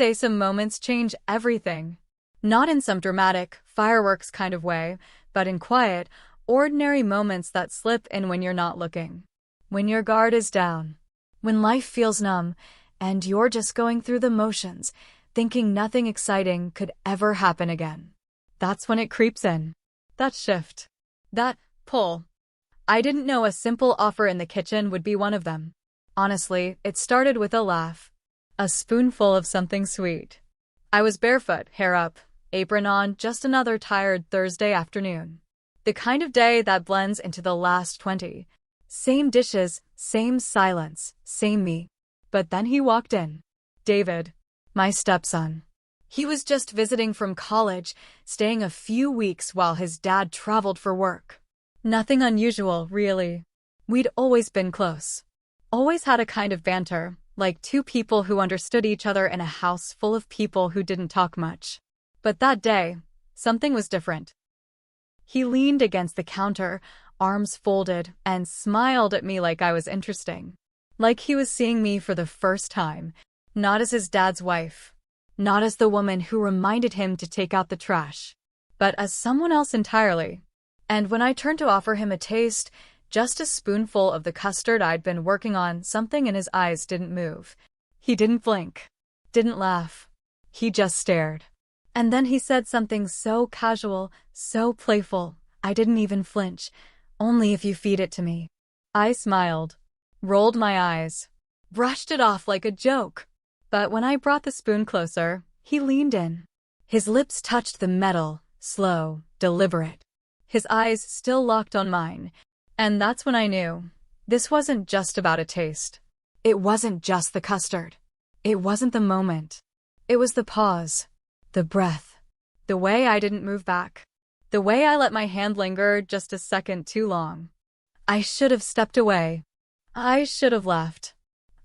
Say some moments change everything. Not in some dramatic, fireworks kind of way, but in quiet, ordinary moments that slip in when you're not looking. When your guard is down. When life feels numb, and you're just going through the motions, thinking nothing exciting could ever happen again. That's when it creeps in. That shift. That pull. I didn't know a simple offer in the kitchen would be one of them. Honestly, it started with a laugh. A spoonful of something sweet. I was barefoot, hair up, apron on, just another tired Thursday afternoon. The kind of day that blends into the last 20. Same dishes, same silence, same me. But then he walked in. David. My stepson. He was just visiting from college, staying a few weeks while his dad traveled for work. Nothing unusual, really. We'd always been close. Always had a kind of banter, like two people who understood each other in a house full of people who didn't talk much. But that day, something was different. He leaned against the counter, arms folded, and smiled at me like I was interesting. Like he was seeing me for the first time, not as his dad's wife, not as the woman who reminded him to take out the trash, but as someone else entirely. And when I turned to offer him a taste, just a spoonful of the custard I'd been working on, something in his eyes didn't move. He didn't blink, didn't laugh. He just stared. And then he said something so casual, so playful, I didn't even flinch. Only if you feed it to me. I smiled, rolled my eyes, brushed it off like a joke. But when I brought the spoon closer, he leaned in. His lips touched the metal, slow, deliberate. His eyes still locked on mine. And that's when I knew. This wasn't just about a taste. It wasn't just the custard. It wasn't the moment. It was the pause, the breath, the way I didn't move back, the way I let my hand linger just a second too long. I should have stepped away. I should have left.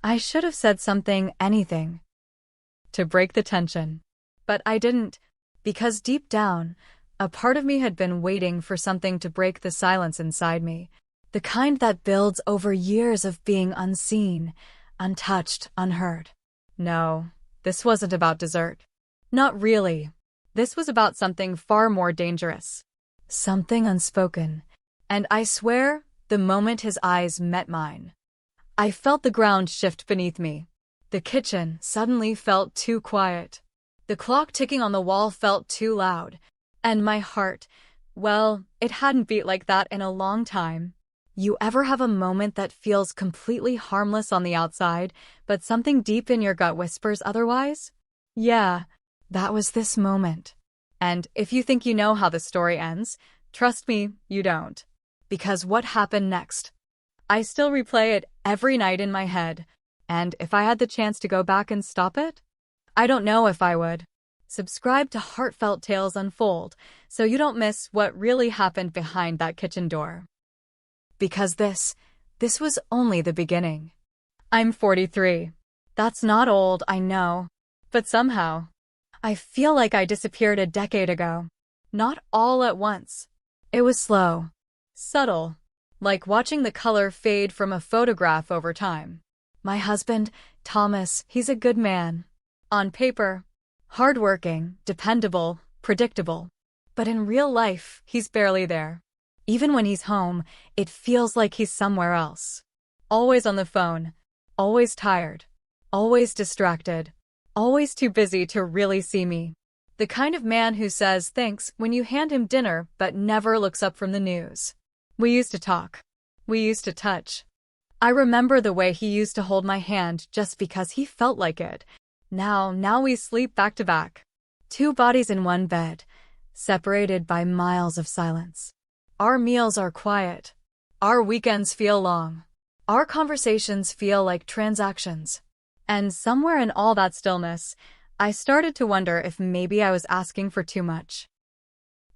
I should have said something, anything, to break the tension. But I didn't, because deep down, a part of me had been waiting for something to break the silence inside me, the kind that builds over years of being unseen, untouched, unheard. No, this wasn't about dessert. Not really. This was about something far more dangerous. Something unspoken. And I swear, the moment his eyes met mine, I felt the ground shift beneath me. The kitchen suddenly felt too quiet. The clock ticking on the wall felt too loud. And my heart, well, it hadn't beat like that in a long time. You ever have a moment that feels completely harmless on the outside, but something deep in your gut whispers otherwise? Yeah, that was this moment. And if you think you know how the story ends, trust me, you don't. Because what happened next? I still replay it every night in my head. And if I had the chance to go back and stop it, I don't know if I would. Subscribe to Heartfelt Tales Unfold so you don't miss what really happened behind that kitchen door. Because this was only the beginning. I'm 43. That's not old, I know. But somehow, I feel like I disappeared a decade ago. Not all at once. It was slow, subtle, like watching the color fade from a photograph over time. My husband, Thomas, he's a good man. On paper, hardworking, dependable, predictable. But in real life, he's barely there. Even when he's home, it feels like he's somewhere else. Always on the phone, always tired, always distracted, always too busy to really see me. The kind of man who says thanks when you hand him dinner but never looks up from the news. We used to talk. We used to touch. I remember the way he used to hold my hand just because he felt like it. Now we sleep back to back. Two bodies in one bed, separated by miles of silence. Our meals are quiet. Our weekends feel long. Our conversations feel like transactions. And somewhere in all that stillness, I started to wonder if maybe I was asking for too much.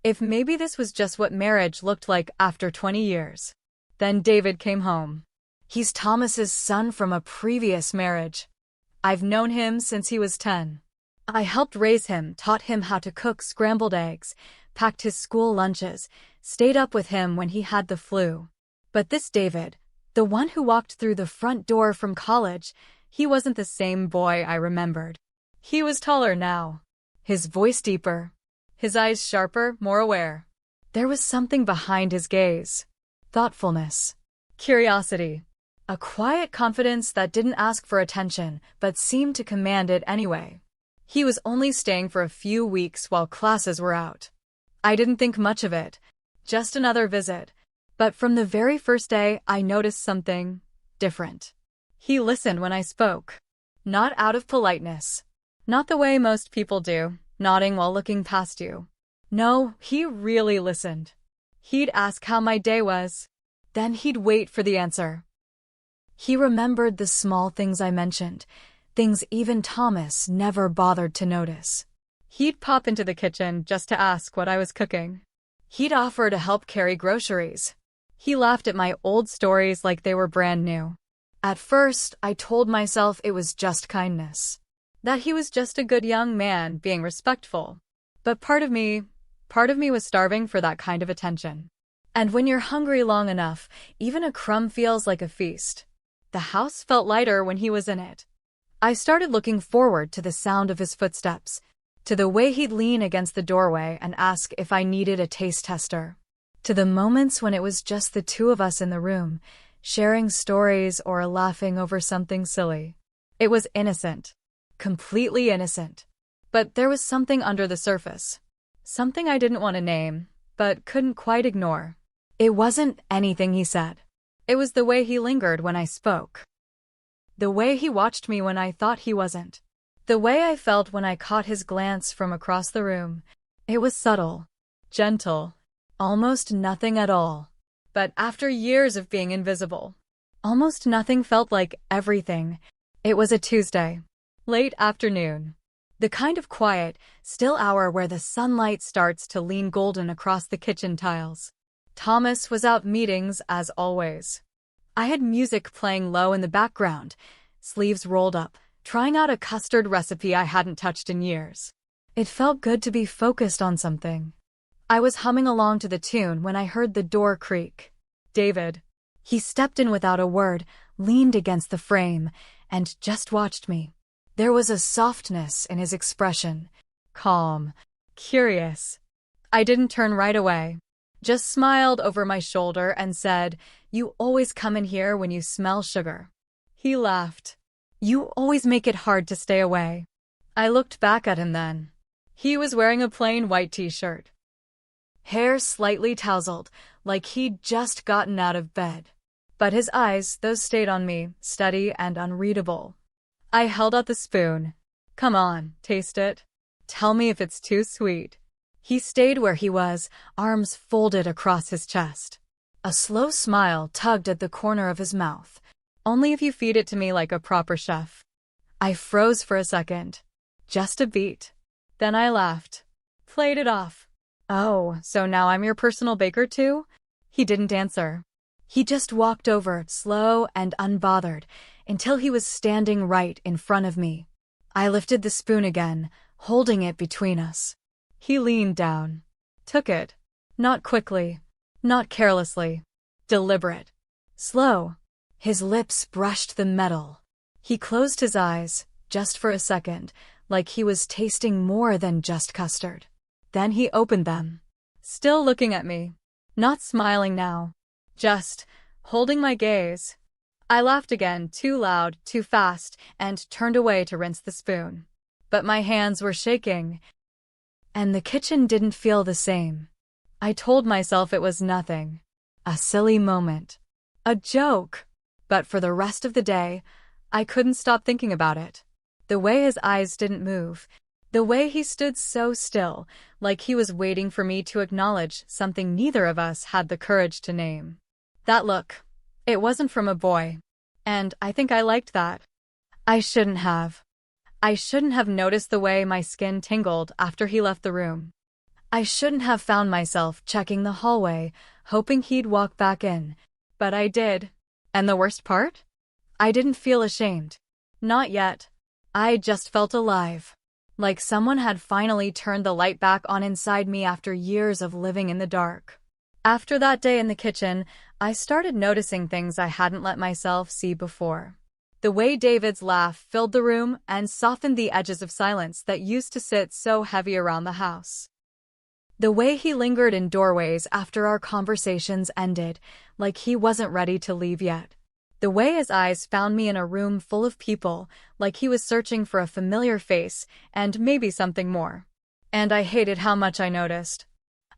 If maybe this was just what marriage looked like after 20 years. Then David came home. He's Thomas's son from a previous marriage. I've known him since he was 10. I helped raise him, taught him how to cook scrambled eggs, packed his school lunches, stayed up with him when he had the flu. But this David, the one who walked through the front door from college, he wasn't the same boy I remembered. He was taller now, his voice deeper, his eyes sharper, more aware. There was something behind his gaze. Thoughtfulness. Curiosity. A quiet confidence that didn't ask for attention, but seemed to command it anyway. He was only staying for a few weeks while classes were out. I didn't think much of it. Just another visit. But from the very first day, I noticed something different. He listened when I spoke. Not out of politeness. Not the way most people do, nodding while looking past you. No, he really listened. He'd ask how my day was. Then he'd wait for the answer. He remembered the small things I mentioned, things even Thomas never bothered to notice. He'd pop into the kitchen just to ask what I was cooking. He'd offer to help carry groceries. He laughed at my old stories like they were brand new. At first, I told myself it was just kindness. That he was just a good young man being respectful. But part of me was starving for that kind of attention. And when you're hungry long enough, even a crumb feels like a feast. The house felt lighter when he was in it. I started looking forward to the sound of his footsteps, to the way he'd lean against the doorway and ask if I needed a taste tester, to the moments when it was just the two of us in the room, sharing stories or laughing over something silly. It was innocent. Completely innocent. But there was something under the surface. Something I didn't want to name, but couldn't quite ignore. It wasn't anything he said. It was the way he lingered when I spoke. The way he watched me when I thought he wasn't. The way I felt when I caught his glance from across the room. It was subtle, gentle, almost nothing at all. But after years of being invisible, almost nothing felt like everything. It was a Tuesday. Late afternoon. The kind of quiet, still hour where the sunlight starts to lean golden across the kitchen tiles. Thomas was out meetings as always. I had music playing low in the background, sleeves rolled up, trying out a custard recipe I hadn't touched in years. It felt good to be focused on something. I was humming along to the tune when I heard the door creak. David. He stepped in without a word, leaned against the frame, and just watched me. There was a softness in his expression. Calm. Curious. I didn't turn right away. Just smiled over my shoulder and said, "You always come in here when you smell sugar." He laughed. "You always make it hard to stay away." I looked back at him then. He was wearing a plain white t-shirt. Hair slightly tousled, like he'd just gotten out of bed. But his eyes, those stayed on me, steady and unreadable. I held out the spoon. "Come on, taste it. Tell me if it's too sweet." He stayed where he was, arms folded across his chest. A slow smile tugged at the corner of his mouth. "Only if you feed it to me like a proper chef." I froze for a second. Just a beat. Then I laughed. Played it off. "Oh, so now I'm your personal baker too?" He didn't answer. He just walked over, slow and unbothered, until he was standing right in front of me. I lifted the spoon again, holding it between us. He leaned down. Took it. Not quickly. Not carelessly. Deliberate. Slow. His lips brushed the metal. He closed his eyes, just for a second, like he was tasting more than just custard. Then he opened them. Still looking at me. Not smiling now. Just holding my gaze. I laughed again, too loud, too fast, and turned away to rinse the spoon. But my hands were shaking. And the kitchen didn't feel the same. I told myself it was nothing. A silly moment. A joke. But for the rest of the day, I couldn't stop thinking about it. The way his eyes didn't move. The way he stood so still, like he was waiting for me to acknowledge something neither of us had the courage to name. That look. It wasn't from a boy. And I think I liked that. I shouldn't have noticed the way my skin tingled after he left the room. I shouldn't have found myself checking the hallway, hoping he'd walk back in. But I did. And the worst part? I didn't feel ashamed. Not yet. I just felt alive. Like someone had finally turned the light back on inside me after years of living in the dark. After that day in the kitchen, I started noticing things I hadn't let myself see before. The way David's laugh filled the room and softened the edges of silence that used to sit so heavy around the house. The way he lingered in doorways after our conversations ended, like he wasn't ready to leave yet. The way his eyes found me in a room full of people, like he was searching for a familiar face and maybe something more. And I hated how much I noticed.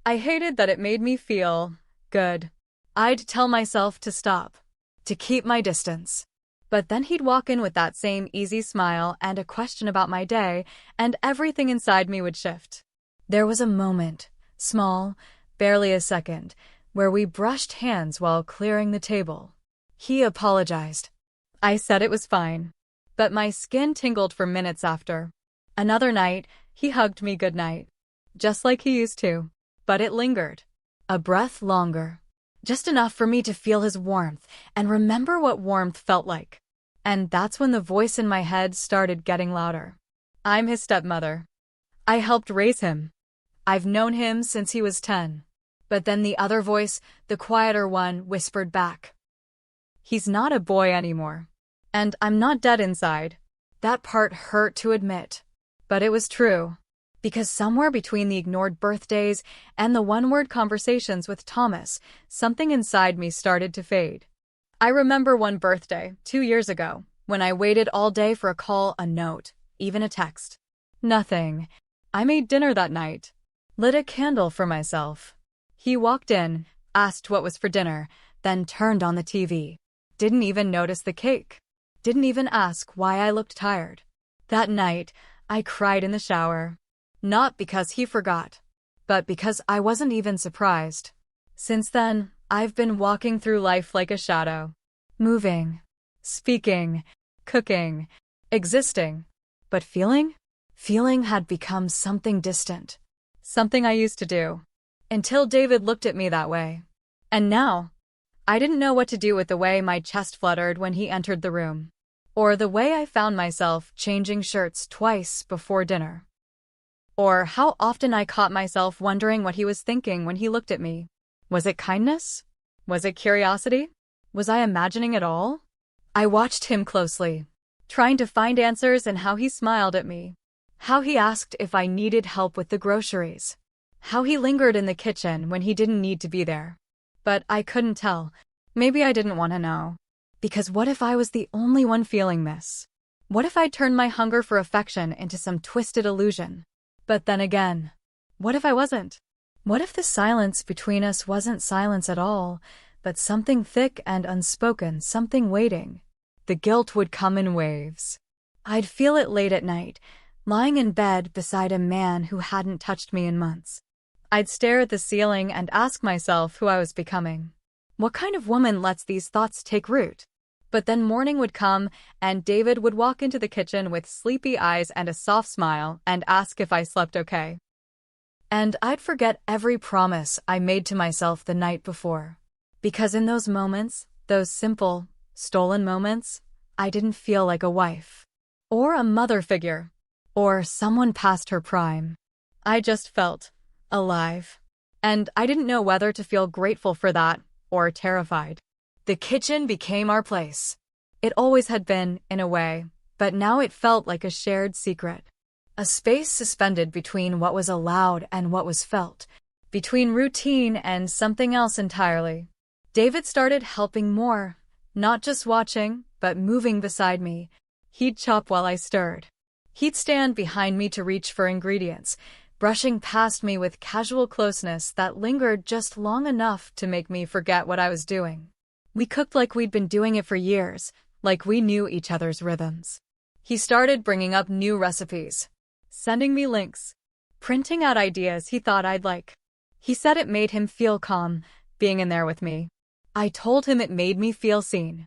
I hated that it made me feel good. I'd tell myself to stop, to keep my distance. But then he'd walk in with that same easy smile and a question about my day, and everything inside me would shift. There was a moment, small, barely a second, where we brushed hands while clearing the table. He apologized. I said it was fine. But my skin tingled for minutes after. Another night, he hugged me goodnight. Just like he used to. But it lingered. A breath longer. Just enough for me to feel his warmth and remember what warmth felt like. And that's when the voice in my head started getting louder. I'm his stepmother. I helped raise him. I've known him since he was 10. But then the other voice, the quieter one, whispered back. He's not a boy anymore. And I'm not dead inside. That part hurt to admit. But it was true. Because somewhere between the ignored birthdays and the one-word conversations with Thomas, something inside me started to fade. I remember one birthday, 2 years ago, when I waited all day for a call, a note, even a text. Nothing. I made dinner that night. Lit a candle for myself. He walked in, asked what was for dinner, then turned on the TV. Didn't even notice the cake. Didn't even ask why I looked tired. That night, I cried in the shower. Not because he forgot, but because I wasn't even surprised. Since then, I've been walking through life like a shadow. Moving, speaking, cooking, existing. But feeling? Feeling had become something distant. Something I used to do. Until David looked at me that way. And now, I didn't know what to do with the way my chest fluttered when he entered the room. Or the way I found myself changing shirts twice before dinner. Or how often I caught myself wondering what he was thinking when he looked at me. Was it kindness? Was it curiosity? Was I imagining it all? I watched him closely, trying to find answers in how he smiled at me. How he asked if I needed help with the groceries. How he lingered in the kitchen when he didn't need to be there. But I couldn't tell. Maybe I didn't want to know. Because what if I was the only one feeling this? What if I turned my hunger for affection into some twisted illusion? But then again, what if I wasn't? What if the silence between us wasn't silence at all, but something thick and unspoken, something waiting? The guilt would come in waves. I'd feel it late at night, lying in bed beside a man who hadn't touched me in months. I'd stare at the ceiling and ask myself who I was becoming. What kind of woman lets these thoughts take root? But then morning would come, and David would walk into the kitchen with sleepy eyes and a soft smile and ask if I slept okay. And I'd forget every promise I made to myself the night before. Because in those moments, those simple, stolen moments, I didn't feel like a wife. Or a mother figure. Or someone past her prime. I just felt alive. And I didn't know whether to feel grateful for that or terrified. The kitchen became our place. It always had been, in a way, but now it felt like a shared secret. A space suspended between what was allowed and what was felt, between routine and something else entirely. David started helping more, not just watching, but moving beside me. He'd chop while I stirred. He'd stand behind me to reach for ingredients, brushing past me with casual closeness that lingered just long enough to make me forget what I was doing. We cooked like we'd been doing it for years, like we knew each other's rhythms. He started bringing up new recipes, sending me links, printing out ideas he thought I'd like. He said it made him feel calm, being in there with me. I told him it made me feel seen.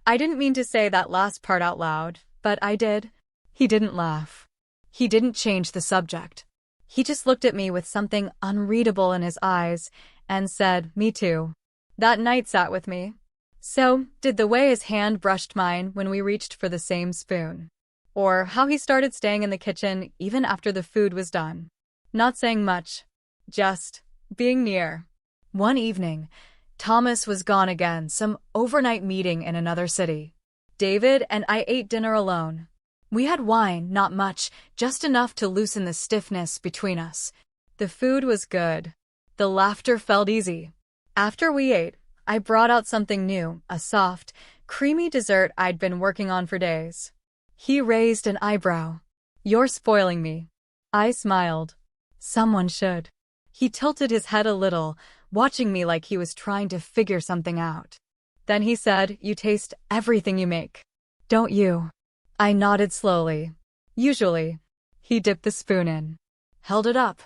I didn't mean to say that last part out loud, but I did. He didn't laugh. He didn't change the subject. He just looked at me with something unreadable in his eyes and said, "Me too." That night sat with me. So did the way his hand brushed mine when we reached for the same spoon. Or how he started staying in the kitchen even after the food was done. Not saying much. Just being near. One evening, Thomas was gone again, some overnight meeting in another city. David and I ate dinner alone. We had wine, not much, just enough to loosen the stiffness between us. The food was good. The laughter felt easy. After we ate, I brought out something new, a soft, creamy dessert I'd been working on for days. He raised an eyebrow. "You're spoiling me." I smiled. "Someone should." He tilted his head a little, watching me like he was trying to figure something out. Then he said, "You taste everything you make, don't you?" I nodded slowly. "Usually." He dipped the spoon in, held it up.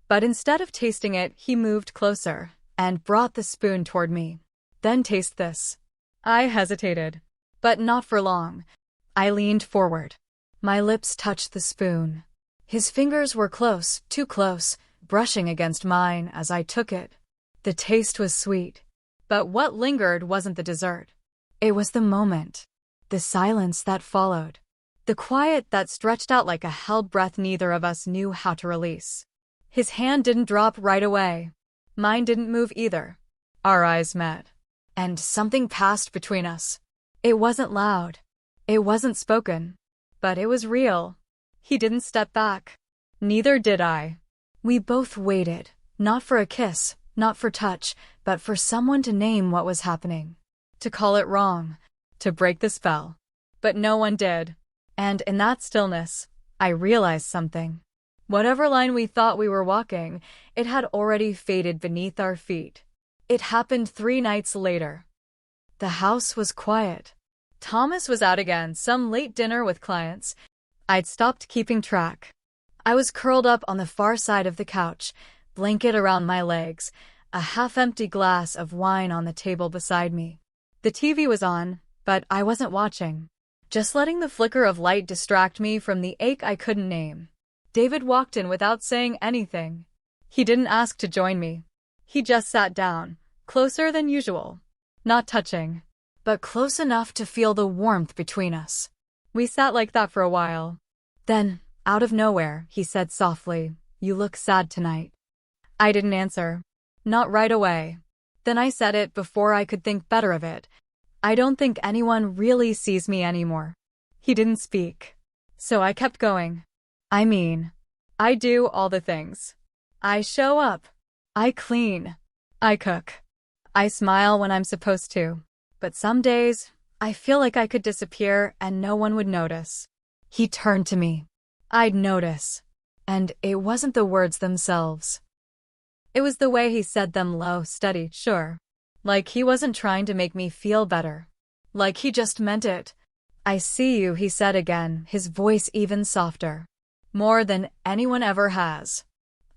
But instead of tasting it, he moved closer and brought the spoon toward me. "Then taste this." I hesitated, but not for long. I leaned forward. My lips touched the spoon. His fingers were close, too close, brushing against mine as I took it. The taste was sweet. But what lingered wasn't the dessert. It was the moment. The silence that followed. The quiet that stretched out like a held breath neither of us knew how to release. His hand didn't drop right away. Mine didn't move either. Our eyes met. And something passed between us. It wasn't loud. It wasn't spoken. But it was real. He didn't step back. Neither did I. We both waited, not for a kiss, not for touch, but for someone to name what was happening. To call it wrong. To break the spell. But no one did. And in that stillness, I realized something. Whatever line we thought we were walking, it had already faded beneath our feet. It happened 3 nights later. The house was quiet. Thomas was out again, some late dinner with clients. I'd stopped keeping track. I was curled up on the far side of the couch, blanket around my legs, a half-empty glass of wine on the table beside me. The TV was on, but I wasn't watching, just letting the flicker of light distract me from the ache I couldn't name. David walked in without saying anything. He didn't ask to join me. He just sat down, closer than usual. Not touching, but close enough to feel the warmth between us. We sat like that for a while. Then, out of nowhere, he said softly, "You look sad tonight." I didn't answer. Not right away. Then I said it before I could think better of it. "I don't think anyone really sees me anymore." He didn't speak. So I kept going. "I mean, I do all the things. I show up. I clean. I cook. I smile when I'm supposed to. But some days, I feel like I could disappear and no one would notice." He turned to me. I'd notice. And it wasn't the words themselves. It was the way he said them, low, steady, sure. Like he wasn't trying to make me feel better. Like he just meant it. "I see you," he said again, his voice even softer. "More than anyone ever has."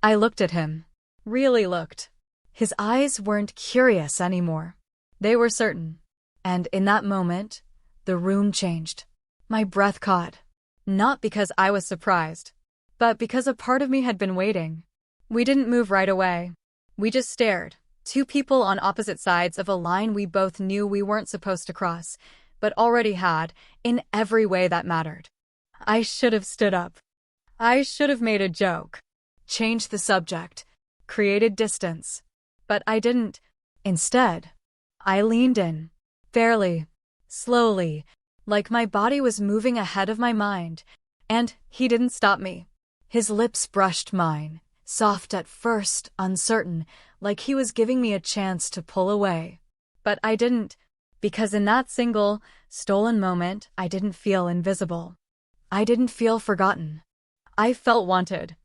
I looked at him. Really looked. His eyes weren't curious anymore. They were certain. And in that moment, the room changed. My breath caught. Not because I was surprised, but because a part of me had been waiting. We didn't move right away. We just stared. 2 people on opposite sides of a line we both knew we weren't supposed to cross, but already had, in every way that mattered. I should have stood up. I should have made a joke. Changed the subject. Created distance. But I didn't. Instead, I leaned in. Barely. Slowly. Like my body was moving ahead of my mind. And he didn't stop me. His lips brushed mine. Soft at first, uncertain, like he was giving me a chance to pull away. But I didn't, because in that single, stolen moment, I didn't feel invisible. I didn't feel forgotten. I felt wanted.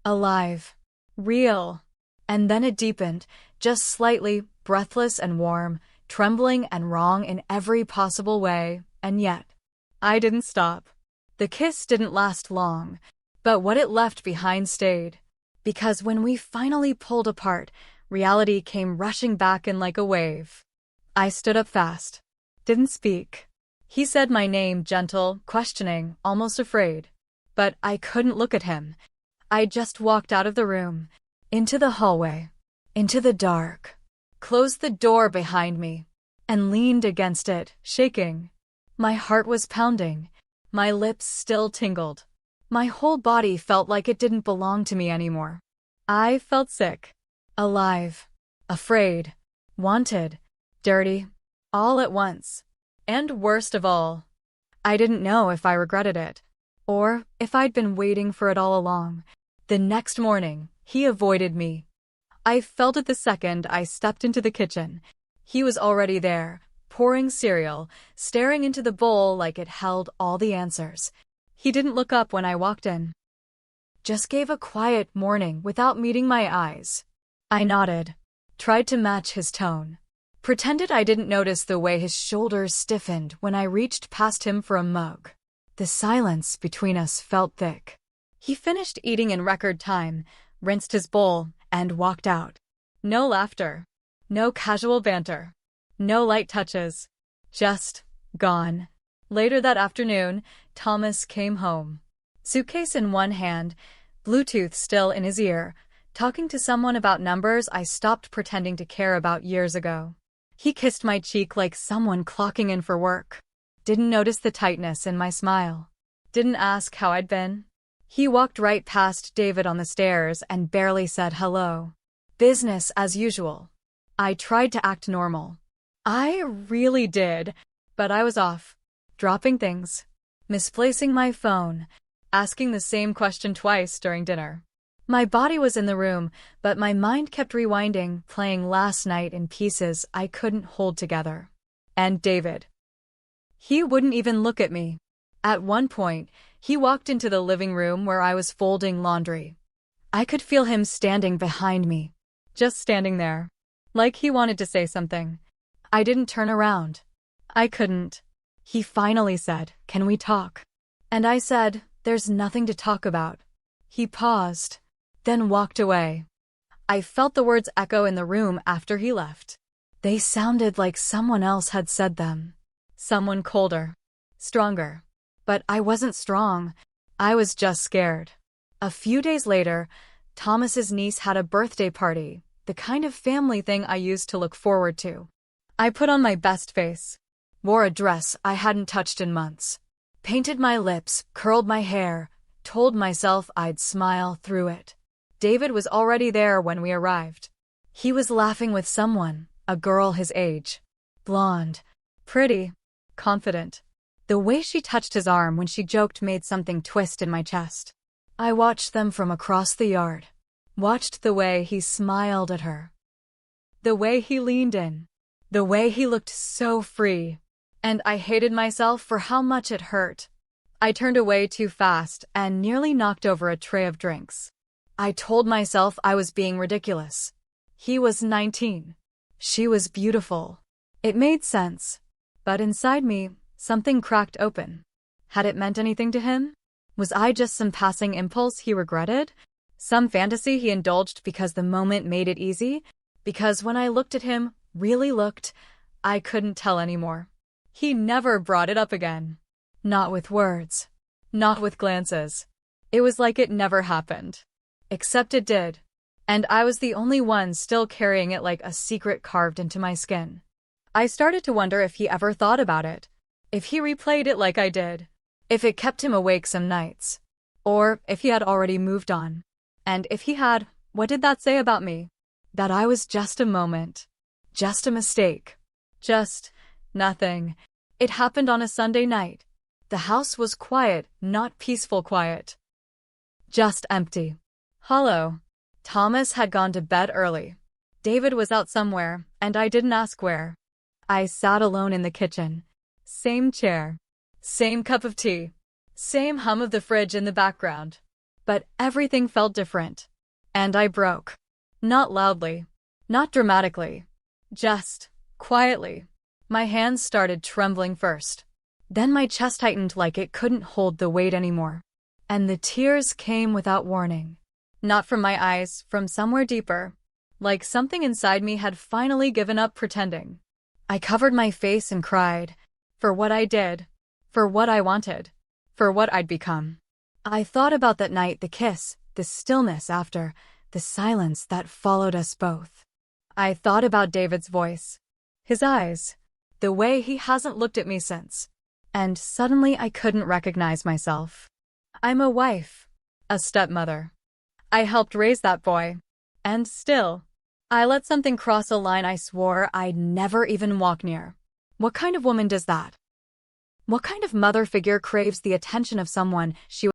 Alive. Real. And then it deepened, just slightly, breathless and warm, trembling and wrong in every possible way, and yet, I didn't stop. The kiss didn't last long, but what it left behind stayed. Because when we finally pulled apart, reality came rushing back in like a wave. I stood up fast. Didn't speak. He said my name, gentle, questioning, almost afraid. But I couldn't look at him. I just walked out of the room, into the hallway, into the dark, closed the door behind me, and leaned against it, shaking. My heart was pounding. My lips still tingled. My whole body felt like it didn't belong to me anymore. I felt sick. Alive. Afraid. Wanted. Dirty. All at once. And worst of all, I didn't know if I regretted it, or if I'd been waiting for it all along. The next morning, he avoided me. I felt it the second I stepped into the kitchen. He was already there, pouring cereal, staring into the bowl like it held all the answers. He didn't look up when I walked in. Just gave a quiet morning without meeting my eyes. I nodded, tried to match his tone, pretended I didn't notice the way his shoulders stiffened when I reached past him for a mug. The silence between us felt thick. He finished eating in record time, rinsed his bowl, and walked out. No laughter, no casual banter, no light touches, just gone. Later that afternoon, Thomas came home. Suitcase in one hand, Bluetooth still in his ear, talking to someone about numbers I stopped pretending to care about years ago. He kissed my cheek like someone clocking in for work. Didn't notice the tightness in my smile. Didn't ask how I'd been. He walked right past David on the stairs and barely said hello. Business as usual. I tried to act normal. I really did, but I was off. Dropping things. Misplacing my phone. Asking the same question twice during dinner. My body was in the room, but my mind kept rewinding, playing last night in pieces I couldn't hold together. And David. He wouldn't even look at me. At one point, he walked into the living room where I was folding laundry. I could feel him standing behind me. Just standing there. Like he wanted to say something. I didn't turn around. I couldn't. He finally said, "Can we talk?" And I said, "There's nothing to talk about." He paused, then walked away. I felt the words echo in the room after he left. They sounded like someone else had said them. Someone colder, stronger. But I wasn't strong. I was just scared. A few days later, Thomas's niece had a birthday party, the kind of family thing I used to look forward to. I put on my best face, wore a dress I hadn't touched in months, painted my lips, curled my hair, told myself I'd smile through it. David was already there when we arrived. He was laughing with someone, a girl his age. Blonde, pretty, confident. The way she touched his arm when she joked made something twist in my chest. I watched them from across the yard. Watched the way he smiled at her. The way he leaned in. The way he looked so free. And I hated myself for how much it hurt. I turned away too fast and nearly knocked over a tray of drinks. I told myself I was being ridiculous. He was 19. She was beautiful. It made sense. But inside me, something cracked open. Had it meant anything to him? Was I just some passing impulse he regretted? Some fantasy he indulged because the moment made it easy? Because when I looked at him, really looked, I couldn't tell anymore. He never brought it up again. Not with words. Not with glances. It was like it never happened. Except it did. And I was the only one still carrying it like a secret carved into my skin. I started to wonder if he ever thought about it. If he replayed it like I did. If it kept him awake some nights. Or if he had already moved on. And if he had, what did that say about me? That I was just a moment. Just a mistake. Just nothing. It happened on a Sunday night. The house was quiet, not peaceful quiet. Just empty. Hollow. Thomas had gone to bed early. David was out somewhere, and I didn't ask where. I sat alone in the kitchen. Same chair. Same cup of tea. Same hum of the fridge in the background. But everything felt different. And I broke. Not loudly. Not dramatically. Just quietly. My hands started trembling first. Then my chest tightened like it couldn't hold the weight anymore. And the tears came without warning. Not from my eyes, from somewhere deeper. Like something inside me had finally given up pretending. I covered my face and cried. For what I did. For what I wanted. For what I'd become. I thought about that night, the kiss, the stillness after, the silence that followed us both. I thought about David's voice. His eyes. The way he hasn't looked at me since. And suddenly I couldn't recognize myself. I'm a wife. A stepmother. I helped raise that boy. And still, I let something cross a line I swore I'd never even walk near. What kind of woman does that? What kind of mother figure craves the attention of someone she